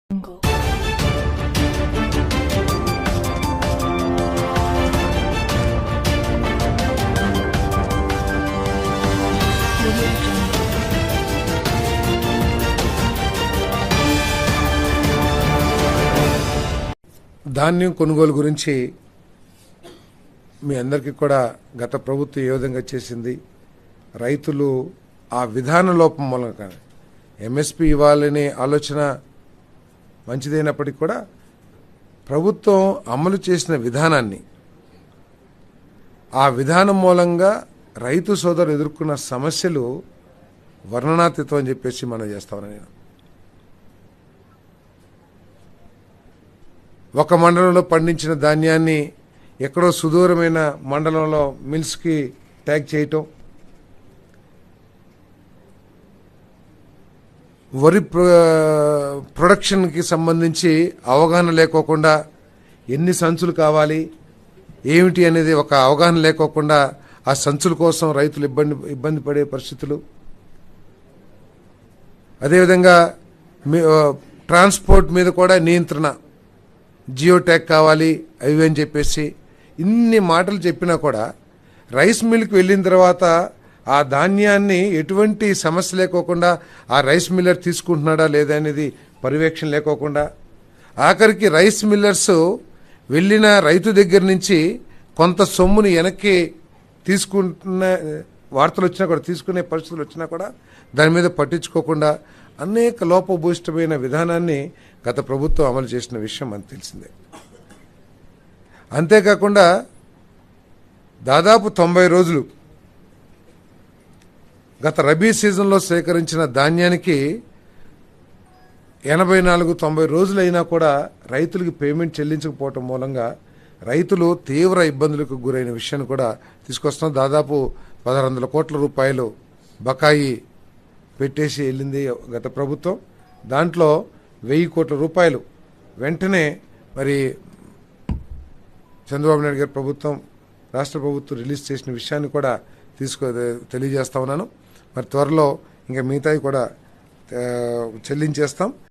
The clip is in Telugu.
ధాన్యం కొనుగోలు గురించి మీ అందరికీ కూడా గత ప్రభుత్వం ఏ విధంగా చేసింది, రైతులు ఆ విధాన లోపం మూలంగా ఎంఎస్పి ఇవ్వాలనే ఆలోచన మంచిదైనప్పటికీ కూడా ప్రభుత్వం అమలు చేసిన విధానాన్ని, ఆ విధానం మూలంగా రైతు సోదరులు ఎదుర్కొన్న సమస్యలు వర్ణనాతీతం అని చెప్పేసి మనం చేస్తామని నేను ఒక మండలంలో పండించిన ధాన్యాన్ని ఎక్కడో సుదూరమైన మండలంలో మిల్స్కి ట్యాగ్ చేయటం, వరి ప్రొడక్షన్కి సంబంధించి అవగాహన లేకోకుండా ఎన్ని సంచులు కావాలి ఏమిటి అనేది ఒక అవగాహన లేకోకుండా ఆ సంచుల కోసం రైతులు ఇబ్బంది పడే పరిస్థితులు, అదేవిధంగా ట్రాన్స్పోర్ట్ మీద కూడా నియంత్రణ, జియో ట్యాగ్ కావాలి అవి అని చెప్పేసి ఇన్ని మాటలు చెప్పినా కూడా రైస్ మిల్కి వెళ్ళిన తర్వాత ఆ ధాన్యాన్ని ఎటువంటి సమస్య లేకోకుండా ఆ రైస్ మిల్లర్ తీసుకుంటున్నాడా లేదా అనేది పర్యవేక్షణ లేకోకుండా, ఆఖరికి రైస్ మిల్లర్స్ వెళ్ళిన రైతు దగ్గర నుంచి కొంత సొమ్ముని వెనక్కి తీసుకుంటున్న వార్తలు వచ్చినా కూడా, తీసుకునే పరిస్థితులు వచ్చినా కూడా దాని మీద పట్టించుకోకుండా అనేక లోపభూయిష్టమైన విధానాన్ని గత ప్రభుత్వం అమలు చేసిన విషయం మనకు తెలిసిందే. అంతేకాకుండా దాదాపు 90 రోజులు గత రబీ సీజన్లో సేకరించిన ధాన్యానికి 84-90 రోజులైనా కూడా రైతులకు పేమెంట్ చెల్లించకపోవటం మూలంగా రైతులు తీవ్ర ఇబ్బందులకు గురైన విషయాన్ని కూడా తీసుకొస్తున్నాం. దాదాపు 1600 కోట్ల రూపాయలు బకాయి పెట్టేసి వెళ్ళింది గత ప్రభుత్వం. దాంట్లో 1000 కోట్ల రూపాయలు వెంటనే మరి చంద్రబాబు నాయుడు గారి ప్రభుత్వం, రాష్ట్ర ప్రభుత్వం రిలీజ్ చేసిన విషయాన్ని కూడా తెలియజేస్తా ఉన్నాను. మరి త్వరలో ఇంకా మిగతాయి కూడా చెల్లించేస్తాం.